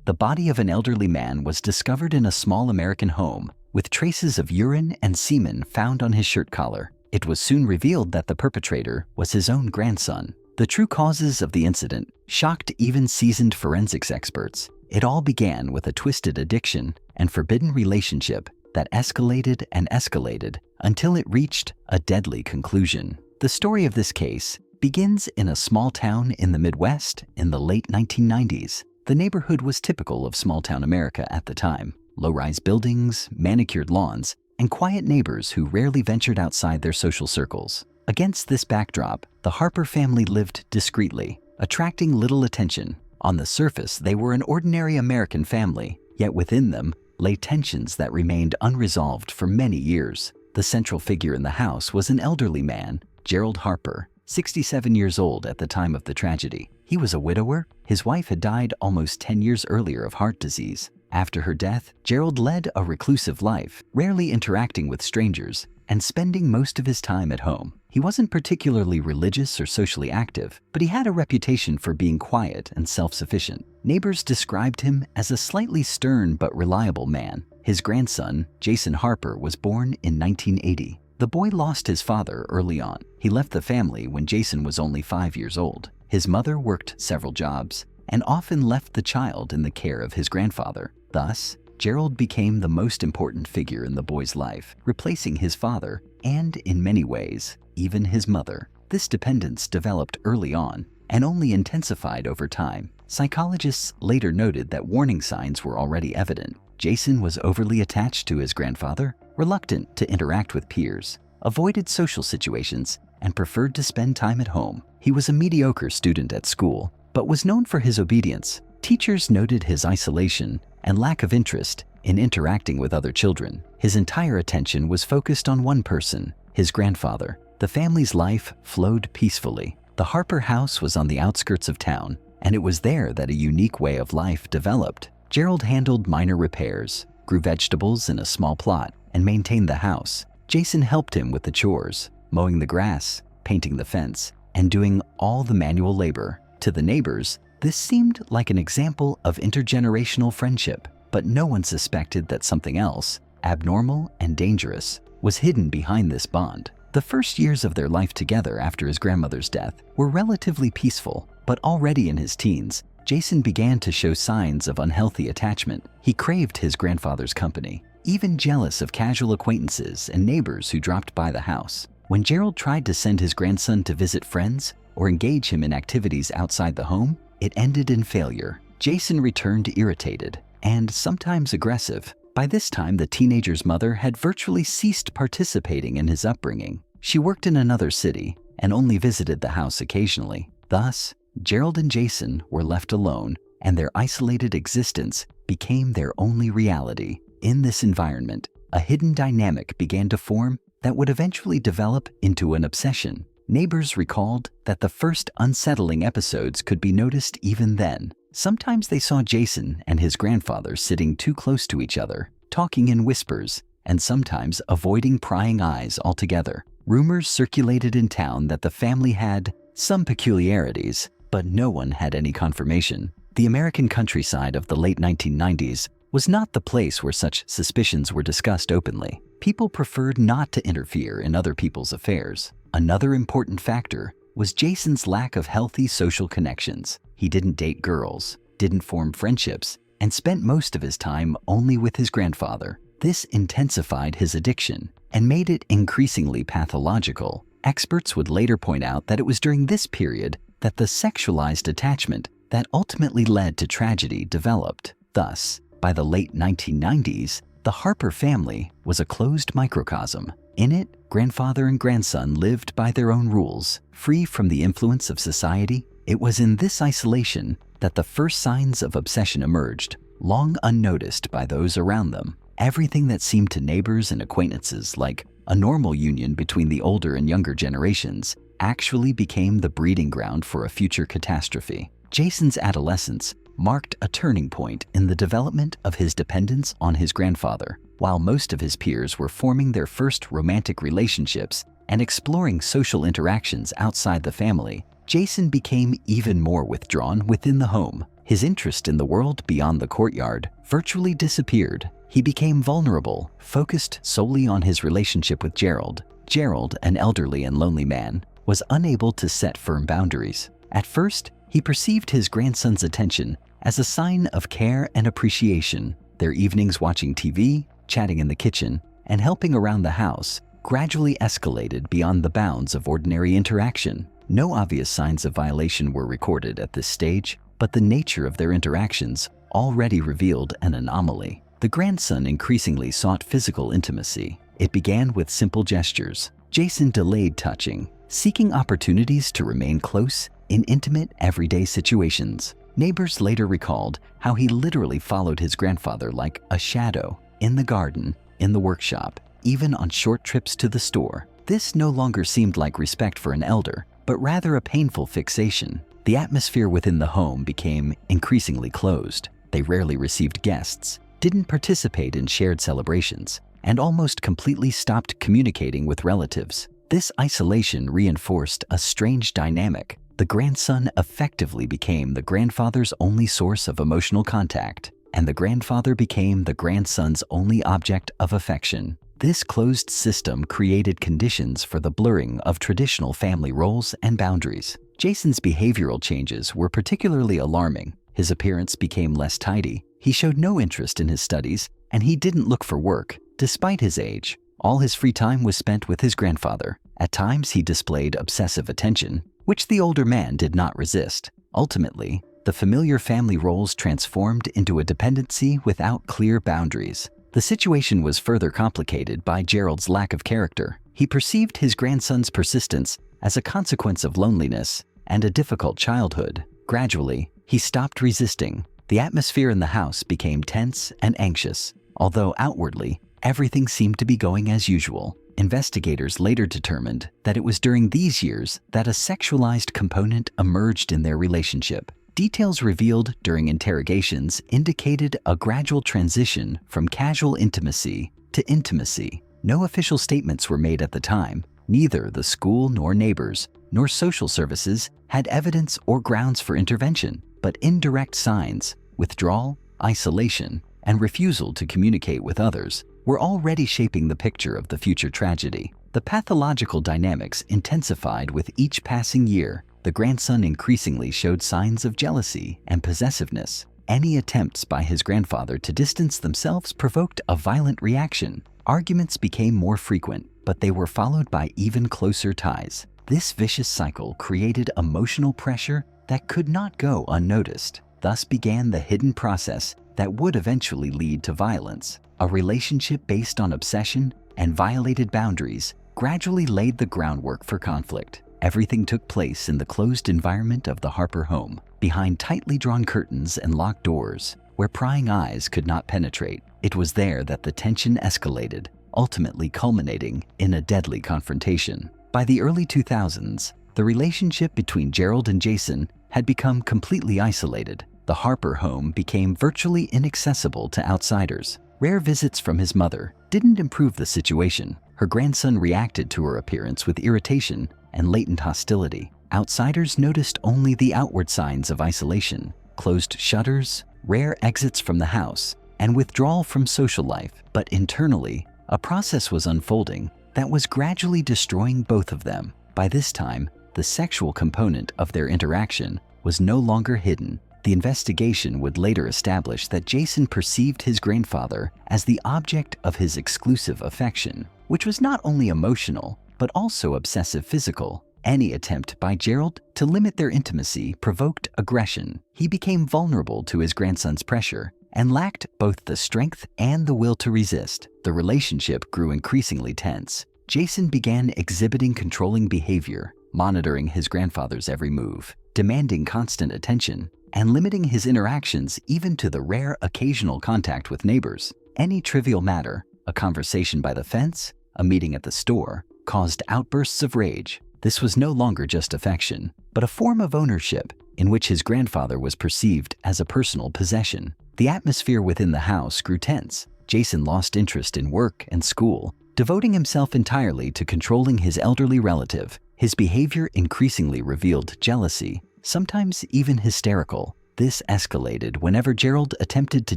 the body of an elderly man was discovered in a small American home, with traces of urine and semen found on his shirt collar. It was soon revealed that the perpetrator was his own grandson. The true causes of the incident shocked even seasoned forensics experts. It all began with a twisted addiction and forbidden relationship that escalated and escalated until it reached a deadly conclusion. The story of this case begins in a small town in the Midwest in the late 1990s. The neighborhood was typical of small-town America at the time. Low-rise buildings, manicured lawns, and quiet neighbors who rarely ventured outside their social circles. Against this backdrop, the Harper family lived discreetly, attracting little attention. On the surface, they were an ordinary American family, yet within them lay tensions that remained unresolved for many years. The central figure in the house was an elderly man, Gerald Harper, 67 years old at the time of the tragedy. He was a widower. His wife had died almost 10 years earlier of heart disease. After her death, Gerald led a reclusive life, rarely interacting with strangers and spending most of his time at home. He wasn't particularly religious or socially active, but he had a reputation for being quiet and self-sufficient. Neighbors described him as a slightly stern but reliable man. His grandson, Jason Harper, was born in 1980. The boy lost his father early on. He left the family when Jason was only 5 years old. His mother worked several jobs and often left the child in the care of his grandfather. Thus, Gerald became the most important figure in the boy's life, replacing his father and, in many ways, even his mother. This dependence developed early on and only intensified over time. Psychologists later noted that warning signs were already evident. Jason was overly attached to his grandfather, reluctant to interact with peers, avoided social situations, and preferred to spend time at home. He was a mediocre student at school, but was known for his obedience. Teachers noted his isolation and lack of interest in interacting with other children. His entire attention was focused on one person, his grandfather. The family's life flowed peacefully. The Harper house was on the outskirts of town, and it was there that a unique way of life developed. Gerald handled minor repairs, grew vegetables in a small plot, and maintained the house. Jason helped him with the chores, mowing the grass, painting the fence, and doing all the manual labor. To the neighbors, this seemed like an example of intergenerational friendship, but no one suspected that something else, abnormal and dangerous, was hidden behind this bond. The first years of their life together after his grandmother's death were relatively peaceful, but already in his teens, Jason began to show signs of unhealthy attachment. He craved his grandfather's company, even jealous of casual acquaintances and neighbors who dropped by the house. When Gerald tried to send his grandson to visit friends or engage him in activities outside the home, it ended in failure. Jason returned irritated and sometimes aggressive. By this time, the teenager's mother had virtually ceased participating in his upbringing. She worked in another city and only visited the house occasionally. Thus, Gerald and Jason were left alone, and their isolated existence became their only reality. In this environment, a hidden dynamic began to form that would eventually develop into an obsession. Neighbors recalled that the first unsettling episodes could be noticed even then. Sometimes they saw Jason and his grandfather sitting too close to each other, talking in whispers, and sometimes avoiding prying eyes altogether. Rumors circulated in town that the family had some peculiarities, but no one had any confirmation. The American countryside of the late 1990s was not the place where such suspicions were discussed openly. People preferred not to interfere in other people's affairs. Another important factor was Jason's lack of healthy social connections. He didn't date girls, didn't form friendships, and spent most of his time only with his grandfather. This intensified his addiction and made it increasingly pathological. Experts would later point out that it was during this period that the sexualized attachment that ultimately led to tragedy developed. Thus, by the late 1990s, the Harper family was a closed microcosm. In it, grandfather and grandson lived by their own rules, free from the influence of society. It was in this isolation that the first signs of obsession emerged, long unnoticed by those around them. Everything that seemed to neighbors and acquaintances like a normal union between the older and younger generations actually became the breeding ground for a future catastrophe. Jason's adolescence marked a turning point in the development of his dependence on his grandfather. While most of his peers were forming their first romantic relationships and exploring social interactions outside the family, Jason became even more withdrawn within the home. His interest in the world beyond the courtyard virtually disappeared. He became vulnerable, focused solely on his relationship with Gerald. Gerald, an elderly and lonely man, was unable to set firm boundaries. At first, he perceived his grandson's attention as a sign of care and appreciation. Their evenings watching TV, chatting in the kitchen, and helping around the house gradually escalated beyond the bounds of ordinary interaction. No obvious signs of violation were recorded at this stage, but the nature of their interactions already revealed an anomaly. The grandson increasingly sought physical intimacy. It began with simple gestures. Jason delayed touching, seeking opportunities to remain close in intimate, everyday situations. Neighbors later recalled how he literally followed his grandfather like a shadow, in the garden, in the workshop, even on short trips to the store. This no longer seemed like respect for an elder, but rather a painful fixation. The atmosphere within the home became increasingly closed. They rarely received guests, didn't participate in shared celebrations, and almost completely stopped communicating with relatives. This isolation reinforced a strange dynamic. The grandson effectively became the grandfather's only source of emotional contact, and the grandfather became the grandson's only object of affection. This closed system created conditions for the blurring of traditional family roles and boundaries. Jason's behavioral changes were particularly alarming. His appearance became less tidy, he showed no interest in his studies, and he didn't look for work. Despite his age, all his free time was spent with his grandfather. At times, he displayed obsessive attention, which the older man did not resist. Ultimately, the familiar family roles transformed into a dependency without clear boundaries. The situation was further complicated by Gerald's lack of character. He perceived his grandson's persistence as a consequence of loneliness and a difficult childhood. Gradually, he stopped resisting. The atmosphere in the house became tense and anxious. Although outwardly, everything seemed to be going as usual, investigators later determined that it was during these years that a sexualized component emerged in their relationship. Details revealed during interrogations indicated a gradual transition from casual intimacy to intimacy. No official statements were made at the time. Neither the school nor neighbors nor social services had evidence or grounds for intervention, but indirect signs, withdrawal, isolation, and refusal to communicate with others were already shaping the picture of the future tragedy. The pathological dynamics intensified with each passing year. The grandson increasingly showed signs of jealousy and possessiveness. Any attempts by his grandfather to distance themselves provoked a violent reaction. Arguments became more frequent, but they were followed by even closer ties. This vicious cycle created emotional pressure that could not go unnoticed. Thus began the hidden process that would eventually lead to violence. A relationship based on obsession and violated boundaries gradually laid the groundwork for conflict. Everything took place in the closed environment of the Harper home, behind tightly drawn curtains and locked doors, where prying eyes could not penetrate. It was there that the tension escalated, ultimately culminating in a deadly confrontation. By the early 2000s, the relationship between Gerald and Jason had become completely isolated. The Harper home became virtually inaccessible to outsiders. Rare visits from his mother didn't improve the situation. Her grandson reacted to her appearance with irritation and latent hostility. Outsiders noticed only the outward signs of isolation: closed shutters, rare exits from the house, and withdrawal from social life. But internally, a process was unfolding that was gradually destroying both of them. By this time, the sexual component of their interaction was no longer hidden. The investigation would later establish that Jason perceived his grandfather as the object of his exclusive affection, which was not only emotional, but also obsessive physical. Any attempt by Gerald to limit their intimacy provoked aggression. He became vulnerable to his grandson's pressure and lacked both the strength and the will to resist. The relationship grew increasingly tense. Jason began exhibiting controlling behavior, monitoring his grandfather's every move, demanding constant attention, and limiting his interactions even to the rare occasional contact with neighbors. Any trivial matter, a conversation by the fence, a meeting at the store, caused outbursts of rage. This was no longer just affection, but a form of ownership in which his grandfather was perceived as a personal possession. The atmosphere within the house grew tense. Jason lost interest in work and school, devoting himself entirely to controlling his elderly relative. His behavior increasingly revealed jealousy, sometimes even hysterical. This escalated whenever Gerald attempted to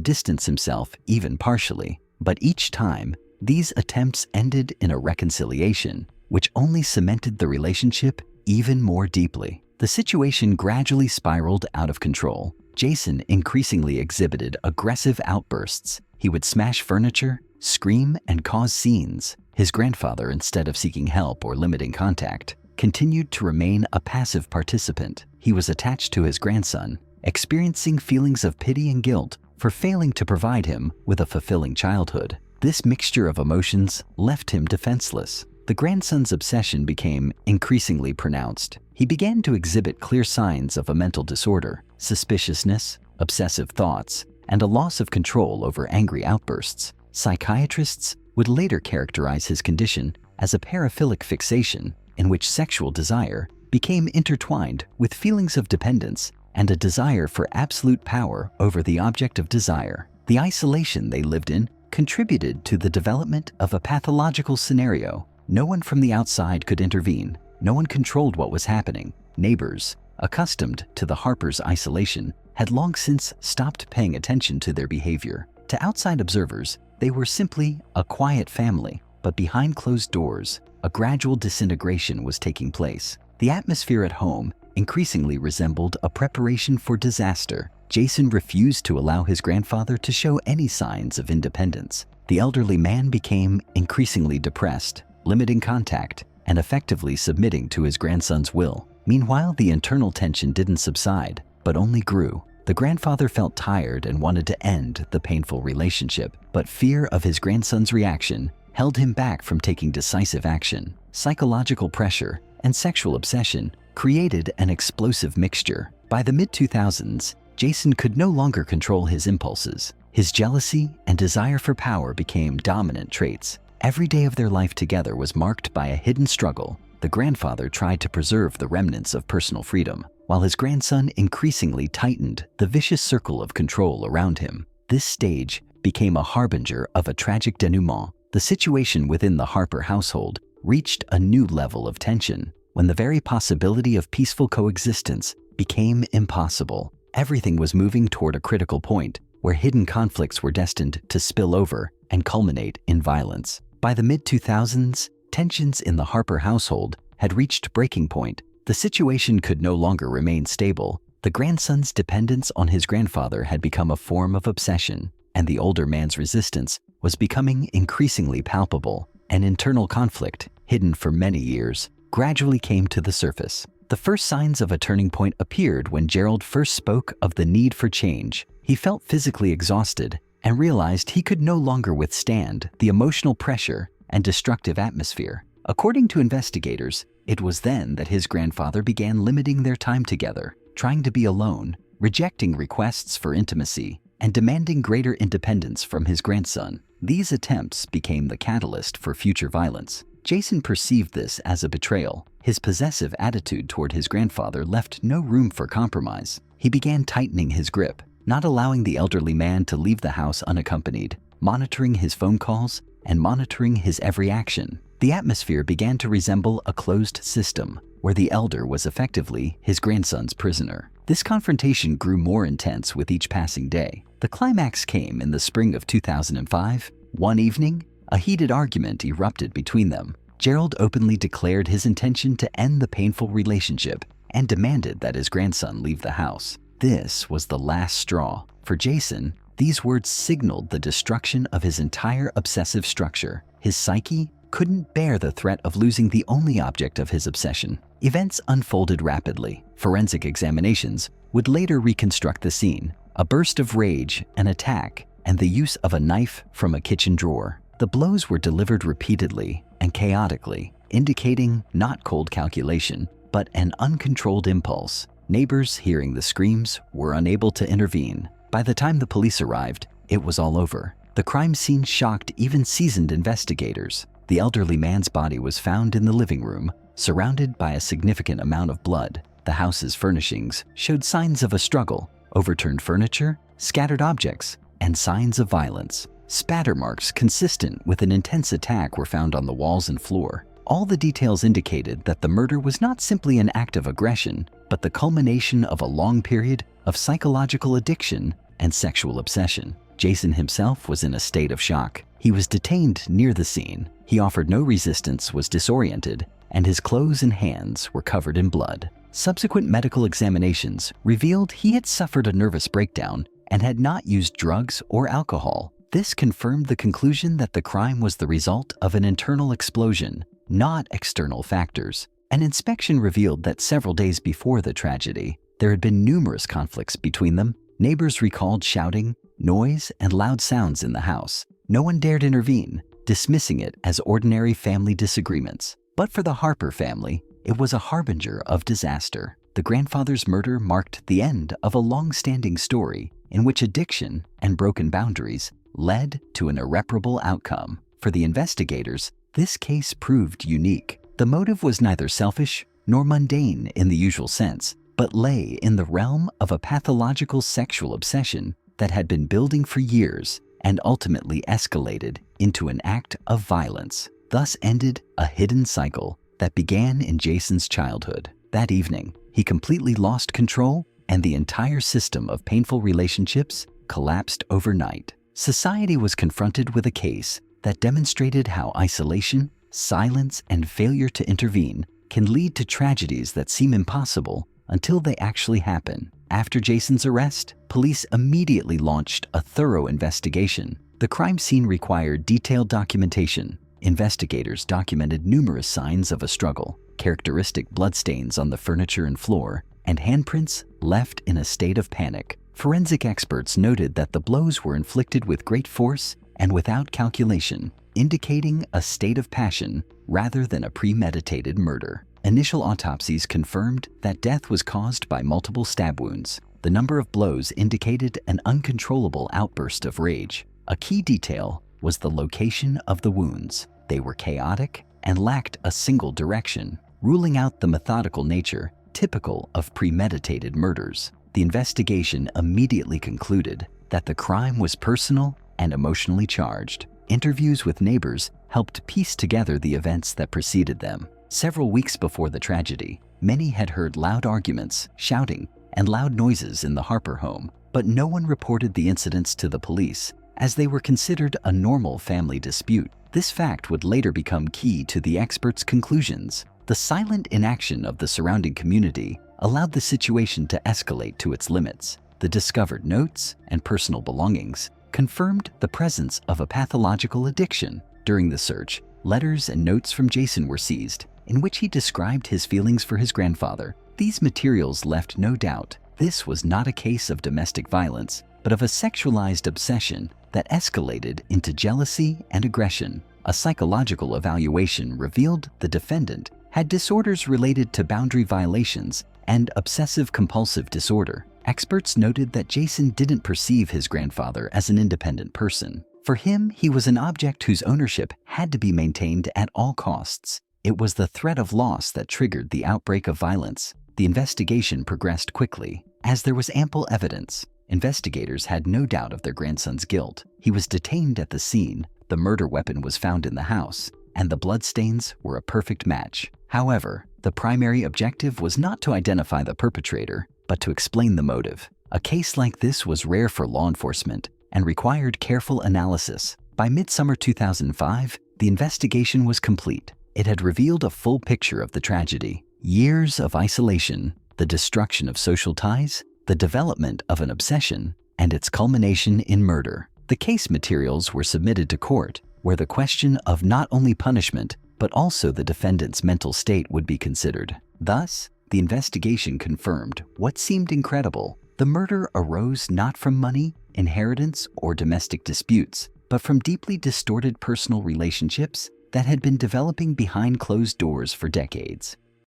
distance himself, even partially. But each time, these attempts ended in a reconciliation, which only cemented the relationship even more deeply. The situation gradually spiraled out of control. Jason increasingly exhibited aggressive outbursts. He would smash furniture, scream, and cause scenes. His grandfather, instead of seeking help or limiting contact, continued to remain a passive participant. He was attached to his grandson, experiencing feelings of pity and guilt for failing to provide him with a fulfilling childhood. This mixture of emotions left him defenseless. The grandson's obsession became increasingly pronounced. He began to exhibit clear signs of a mental disorder, suspiciousness, obsessive thoughts, and a loss of control over angry outbursts. Psychiatrists would later characterize his condition as a paraphilic fixation, in which sexual desire became intertwined with feelings of dependence and a desire for absolute power over the object of desire. The isolation they lived in contributed to the development of a pathological scenario. No one from the outside could intervene. No one controlled what was happening. Neighbors, accustomed to the Harpers' isolation, had long since stopped paying attention to their behavior. To outside observers, they were simply a quiet family, but behind closed doors, a gradual disintegration was taking place. The atmosphere at home increasingly resembled a preparation for disaster. Jason refused to allow his grandfather to show any signs of independence. The elderly man became increasingly depressed, limiting contact, and effectively submitting to his grandson's will. Meanwhile, the internal tension didn't subside, but only grew. The grandfather felt tired and wanted to end the painful relationship, but fear of his grandson's reaction held him back from taking decisive action. Psychological pressure and sexual obsession created an explosive mixture. By the mid-2000s, Jason could no longer control his impulses. His jealousy and desire for power became dominant traits. Every day of their life together was marked by a hidden struggle. The grandfather tried to preserve the remnants of personal freedom, while his grandson increasingly tightened the vicious circle of control around him. This stage became a harbinger of a tragic denouement. The situation within the Harper household reached a new level of tension when the very possibility of peaceful coexistence became impossible. Everything was moving toward a critical point where hidden conflicts were destined to spill over and culminate in violence. By the mid-2000s, tensions in the Harper household had reached breaking point. The situation could no longer remain stable. The grandson's dependence on his grandfather had become a form of obsession, and the older man's resistance was becoming increasingly palpable. An internal conflict, hidden for many years, gradually came to the surface. The first signs of a turning point appeared when Gerald first spoke of the need for change. He felt physically exhausted and realized he could no longer withstand the emotional pressure and destructive atmosphere. According to investigators, it was then that his grandfather began limiting their time together, trying to be alone, rejecting requests for intimacy, and demanding greater independence from his grandson. These attempts became the catalyst for future violence. Jason perceived this as a betrayal. His possessive attitude toward his grandfather left no room for compromise. He began tightening his grip, not allowing the elderly man to leave the house unaccompanied, monitoring his phone calls and monitoring his every action. The atmosphere began to resemble a closed system, where the elder was effectively his grandson's prisoner. This confrontation grew more intense with each passing day. The climax came in the spring of 2005. One evening, a heated argument erupted between them. Gerald openly declared his intention to end the painful relationship and demanded that his grandson leave the house. This was the last straw. For Jason, these words signaled the destruction of his entire obsessive structure. His psyche couldn't bear the threat of losing the only object of his obsession. Events unfolded rapidly. Forensic examinations would later reconstruct the scene. A burst of rage, an attack, and the use of a knife from a kitchen drawer. The blows were delivered repeatedly and chaotically, indicating not cold calculation, but an uncontrolled impulse. Neighbors, hearing the screams, were unable to intervene. By the time the police arrived, it was all over. The crime scene shocked even seasoned investigators. The elderly man's body was found in the living room, surrounded by a significant amount of blood. The house's furnishings showed signs of a struggle: overturned furniture, scattered objects, and signs of violence. Spatter marks consistent with an intense attack were found on the walls and floor. All the details indicated that the murder was not simply an act of aggression, but the culmination of a long period of psychological addiction and sexual obsession. Jason himself was in a state of shock. He was detained near the scene. He offered no resistance, was disoriented, and his clothes and hands were covered in blood. Subsequent medical examinations revealed he had suffered a nervous breakdown and had not used drugs or alcohol. This confirmed the conclusion that the crime was the result of an internal explosion, not external factors. An inspection revealed that several days before the tragedy, there had been numerous conflicts between them. Neighbors recalled shouting, noise, and loud sounds in the house. No one dared intervene, dismissing it as ordinary family disagreements. But for the Harper family, it was a harbinger of disaster. The grandfather's murder marked the end of a long-standing story in which addiction and broken boundaries led to an irreparable outcome. For the investigators, this case proved unique. The motive was neither selfish nor mundane in the usual sense, but lay in the realm of a pathological sexual obsession that had been building for years and ultimately escalated into an act of violence. Thus ended a hidden cycle that began in Jason's childhood. That evening, he completely lost control, and the entire system of painful relationships collapsed overnight. Society was confronted with a case that demonstrated how isolation, silence, and failure to intervene can lead to tragedies that seem impossible until they actually happen. After Jason's arrest, police immediately launched a thorough investigation. The crime scene required detailed documentation. Investigators documented numerous signs of a struggle, characteristic bloodstains on the furniture and floor, and handprints left in a state of panic. Forensic experts noted that the blows were inflicted with great force and without calculation, indicating a state of passion rather than a premeditated murder. Initial autopsies confirmed that death was caused by multiple stab wounds. The number of blows indicated an uncontrollable outburst of rage. A key detail was the location of the wounds. They were chaotic and lacked a single direction, ruling out the methodical nature typical of premeditated murders. The investigation immediately concluded that the crime was personal and emotionally charged. Interviews with neighbors helped piece together the events that preceded them. Several weeks before the tragedy, many had heard loud arguments, shouting, and loud noises in the Harper home, but no one reported the incidents to the police, as they were considered a normal family dispute. This fact would later become key to the experts' conclusions. The silent inaction of the surrounding community allowed the situation to escalate to its limits. The discovered notes and personal belongings confirmed the presence of a pathological addiction. During the search, letters and notes from Jason were seized, in which he described his feelings for his grandfather. These materials left no doubt this was not a case of domestic violence, but of a sexualized obsession that escalated into jealousy and aggression. A psychological evaluation revealed the defendant had disorders related to boundary violations and obsessive-compulsive disorder. Experts noted that Jason didn't perceive his grandfather as an independent person. For him, he was an object whose ownership had to be maintained at all costs. It was the threat of loss that triggered the outbreak of violence. The investigation progressed quickly. As there was ample evidence, investigators had no doubt of their grandson's guilt. He was detained at the scene, the murder weapon was found in the house, and the bloodstains were a perfect match. However, the primary objective was not to identify the perpetrator, but to explain the motive. A case like this was rare for law enforcement and required careful analysis. By midsummer 2005, the investigation was complete. It had revealed a full picture of the tragedy: years of isolation, the destruction of social ties, the development of an obsession, and its culmination in murder. The case materials were submitted to court, where the question of not only punishment, but also the defendant's mental state would be considered. Thus, the investigation confirmed what seemed incredible. The murder arose not from money, inheritance, or domestic disputes, but from deeply distorted personal relationships that had been developing behind closed doors for decades.